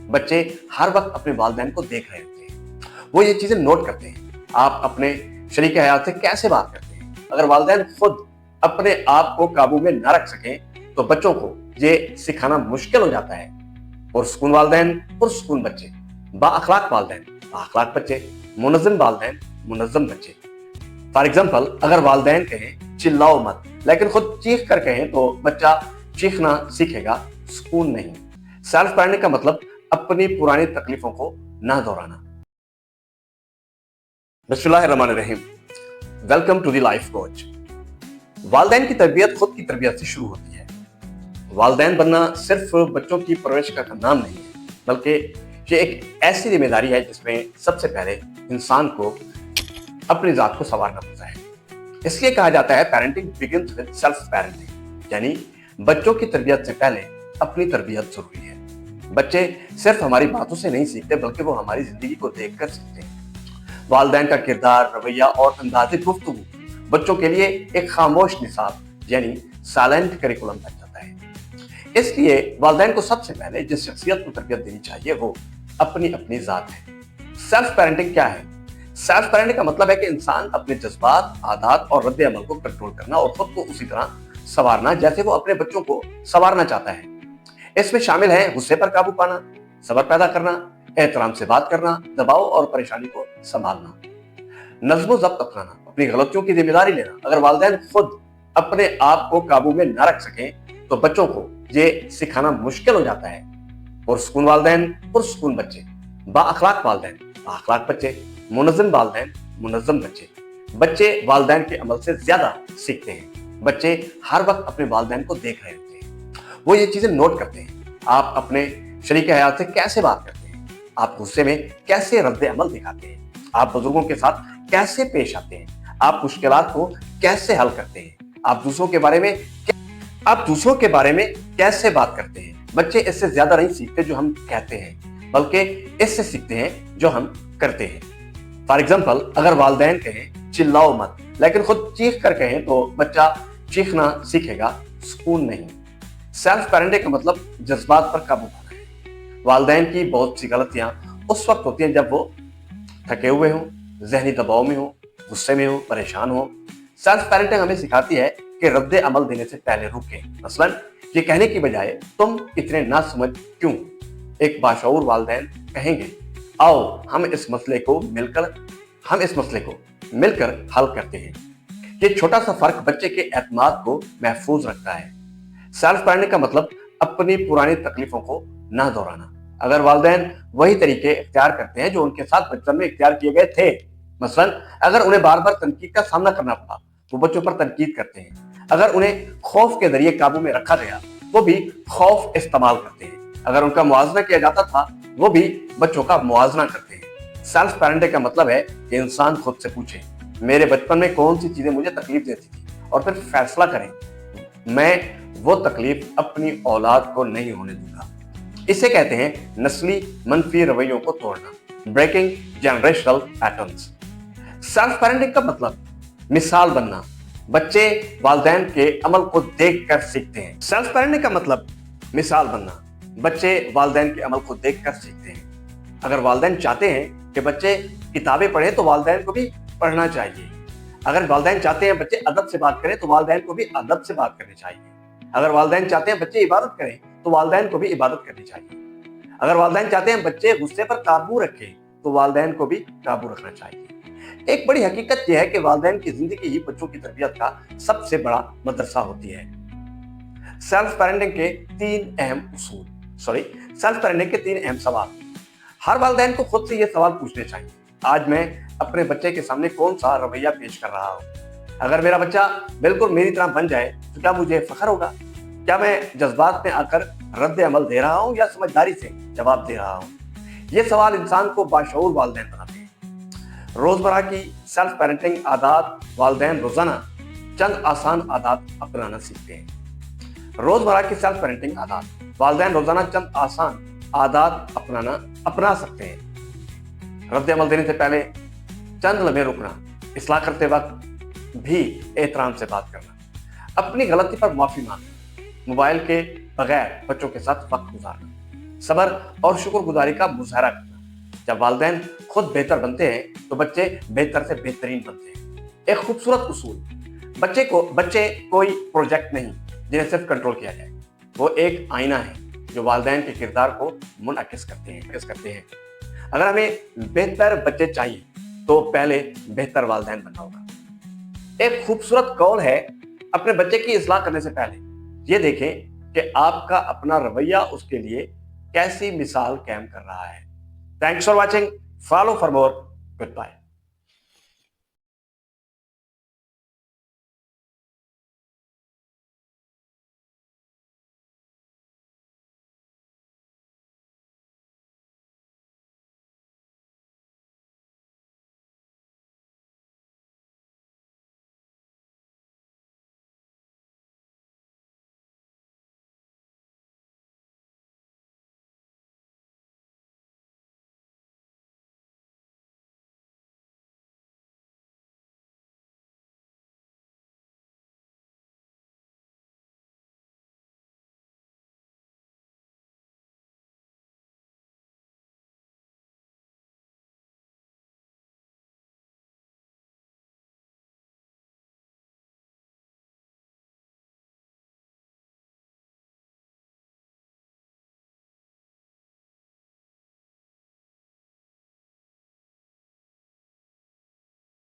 بچے ہر وقت اپنے والدین کو دیکھ رہے ہوتے ہیں، وہ یہ چیزیں نوٹ کرتے ہیں۔ آپ اپنے شریک حیات سے کیسے بات کرتے ہیں؟ اگر والدین خود اپنے آپ کو قابو میں نہ رکھ سکیں تو بچوں کو یہ سکھانا مشکل ہو جاتا ہے۔ پرسکون والدین پرسکون بچے، با اخلاق والدین با اخلاق بچے، منظم والدین منظم بچے۔ فار ایگزامپل، اگر والدین کہیں چلاؤ مت لیکن خود چیخ کر کہیں تو بچہ چیخنا سیکھے گا، سکون نہیں۔ سیلف پیرنٹنگ کا مطلب اپنی پرانی تکلیفوں کو نہ دہرانا۔ بسم اللہ الرحمن الرحیم، welcome to the life coach. والدین کی تربیت خود کی تربیت سے شروع ہوتی ہے۔ والدین بننا صرف بچوں کی پرورش کا نام نہیں ہے، بلکہ یہ ایک ایسی ذمہ داری ہے جس میں سب سے پہلے انسان کو اپنی ذات کو سنوارنا پڑتا ہے۔ اس لیے کہا جاتا ہے parenting begins with self parenting, یعنی بچوں کی تربیت سے پہلے اپنی تربیت ضروری ہے۔ بچے صرف ہماری باتوں سے نہیں سیکھتے بلکہ وہ ہماری زندگی کو دیکھ کر سیکھتے ہیں۔ والدین کا کردار، رویہ اور انداز گفتگو بچوں کے لیے ایک خاموش نصاب یعنی سائلنٹ کریکولم بن جاتا ہے۔ اس لیے والدین کو سب سے پہلے جس شخصیت کو تربیت دینی چاہیے وہ اپنی ذات ہے۔ سیلف پیرنٹنگ کیا ہے؟ سیلف پیرنٹنگ کا مطلب ہے کہ انسان اپنے جذبات، عادات اور رد عمل کو کنٹرول کرنا اور خود کو اسی طرح سنوارنا جیسے وہ اپنے بچوں کو سنوارنا چاہتا ہے۔ اس میں شامل ہے غصے پر قابو پانا، صبر پیدا کرنا، احترام سے بات کرنا، دباؤ اور پریشانی کو سنبھالنا، نظم و ضبط اپنانا، اپنی غلطیوں کی ذمہ داری لینا۔ اگر والدین خود اپنے آپ کو قابو میں نہ رکھ سکیں تو بچوں کو یہ سکھانا مشکل ہو جاتا ہے۔ پرسکون والدین پرسکون بچے، با اخلاق والدین با اخلاق بچے، منظم والدین منظم بچے۔ بچے والدین کے عمل سے زیادہ سیکھتے ہیں۔ بچے ہر وقت اپنے والدین کو دیکھ رہے ہوتے ہیں، وہ یہ چیزیں نوٹ کرتے ہیں۔ آپ اپنے شریک حیات سے کیسے بات کرتے ہیں؟ آپ غصے میں کیسے رد عمل دکھاتے ہیں؟ آپ بزرگوں کے ساتھ کیسے پیش آتے ہیں؟ آپ مشکلات کو کیسے حل کرتے ہیں؟ آپ دوسروں کے بارے میں کیسے بات کرتے ہیں؟ بچے اس سے زیادہ نہیں سیکھتے جو ہم کہتے ہیں بلکہ اس سے سیکھتے ہیں جو ہم کرتے ہیں۔ فار ایگزامپل، اگر والدین کہیں چلاؤ مت لیکن خود چیخ کر کہیں تو بچہ چیخنا سیکھے گا، سکون نہیں۔ سیلف پیرنٹنگ کا مطلب جذبات پر قابو پانا ہے۔ والدین کی بہت سی غلطیاں اس وقت ہوتی ہیں جب وہ تھکے ہوئے ہوں، ذہنی دباؤ میں ہوں، غصے میں ہوں، پریشان ہوں۔ سیلف پیرنٹنگ ہمیں سکھاتی ہے کہ رد عمل دینے سے پہلے رکیں۔ مثلاً یہ کہنے کی بجائے تم اتنے نہ سمجھ کیوں، ایک باشعور والدین کہیں گے آؤ ہم اس مسئلے کو مل کر حل کرتے ہیں۔ یہ چھوٹا سا فرق بچے کے اعتماد کو محفوظ رکھتا ہے۔ سیلف پیرنٹنگ کا مطلب اپنی پرانی تکلیفوں کو نہ دہرانا۔ اگر والدین وہی طریقے اختیار کرتے ہیں جو ان کے ساتھ بچپن میں اختیار کیے گئے تھے، مثلاً اگر انہیں بار بار تنقید کا سامنا کرنا پڑا وہ بچوں پر تنقید کرتے ہیں۔ اگر انہیں خوف کے ذریعے قابو میں رکھا گیا وہ بھی خوف استعمال کرتے ہیں۔ اگر ان کا موازنہ کیا جاتا تھا وہ بھی بچوں کا موازنہ کرتے ہیں۔ سیلف پیرنٹنگ کا مطلب ہے کہ انسان خود سے پوچھے میرے بچپن میں کون سی چیزیں مجھے تکلیف دیتی تھی اور پھر فیصلہ کریں میں وہ تکلیف اپنی اولاد کو نہیں ہونے دوں گا۔ اسے کہتے ہیں نسلی منفی رویوں کو توڑنا، breaking generational patterns. Self parenting کا مطلب مثال بننا، بچے والدین کے عمل کو دیکھ کر سیکھتے ہیں۔ سیلف پیرنٹنگ کا مطلب مثال بننا، بچے والدین کے عمل کو دیکھ کر سیکھتے ہیں۔ اگر والدین چاہتے ہیں کہ بچے کتابیں پڑھیں تو والدین کو بھی پڑھنا چاہیے۔ اگر والدین چاہتے ہیں بچے ادب سے بات کریں تو والدین کو بھی ادب سے بات کرنی چاہیے۔ اگر والدین چاہتے ہیں بچے عبادت کریں تو والدین کو بھی عبادت کرنی چاہیے۔ اگر والدین چاہتے ہیں بچے غصے پر قابو رکھیں تو والدین کو بھی قابو رکھنا چاہیے۔ ایک بڑی حقیقت یہ ہے کہ والدین کی زندگی ہی بچوں کی تربیت کا سب سے بڑا مدرسہ ہوتی ہے۔ سیلف پیرنٹنگ کے تین اہم سوال۔ ہر والدین کو خود سے یہ سوال پوچھنے چاہیے، آج میں اپنے بچے کے سامنے کون سا رویہ پیش کر رہا ہوں؟ اگر میرا بچہ بالکل میری طرح بن جائے تو کیا مجھے فخر ہوگا؟ کیا میں جذبات میں آ کر رد عمل دے رہا ہوں یا سمجھداری سے جواب دے رہا ہوں؟ یہ سوال انسان کو باشعور والدین بناتے ہیں۔ روزمرہ کی سیلف پیرنٹنگ عادات، والدین روزانہ چند آسان عادات اپنانا سیکھتے ہیں۔ روزمرہ کی سیلف پیرنٹنگ عادات، والدین روزانہ چند آسان عادات اپنا سکتے ہیں۔ رد عمل دینے سے پہلے چند لمحے رکنا، اصلاح کرتے وقت بھی احترام سے بات کرنا، اپنی غلطی پر معافی مانگنا، موبائل کے بغیر بچوں کے ساتھ وقت گزارنا، صبر اور شکر گزاری کا مظاہرہ کرنا۔ جب والدین خود بہتر بنتے ہیں تو بچے بہتر سے بہترین بنتے ہیں۔ ایک خوبصورت اصول، بچے کوئی پروجیکٹ نہیں جنہیں صرف کنٹرول کیا جائے، وہ ایک آئینہ ہے جو والدین کے کردار کو منعکس کرتے ہیں۔ اگر ہمیں بہتر بچے چاہیے تو پہلے بہتر والدین بننا ہوگا۔ ایک خوبصورت قول ہے، اپنے بچے کی اصلاح کرنے سے پہلے یہ دیکھیں کہ آپ کا اپنا رویہ اس کے لیے کیسی مثال قائم کر رہا ہے۔ Thanks for watching, follow for more, good bye.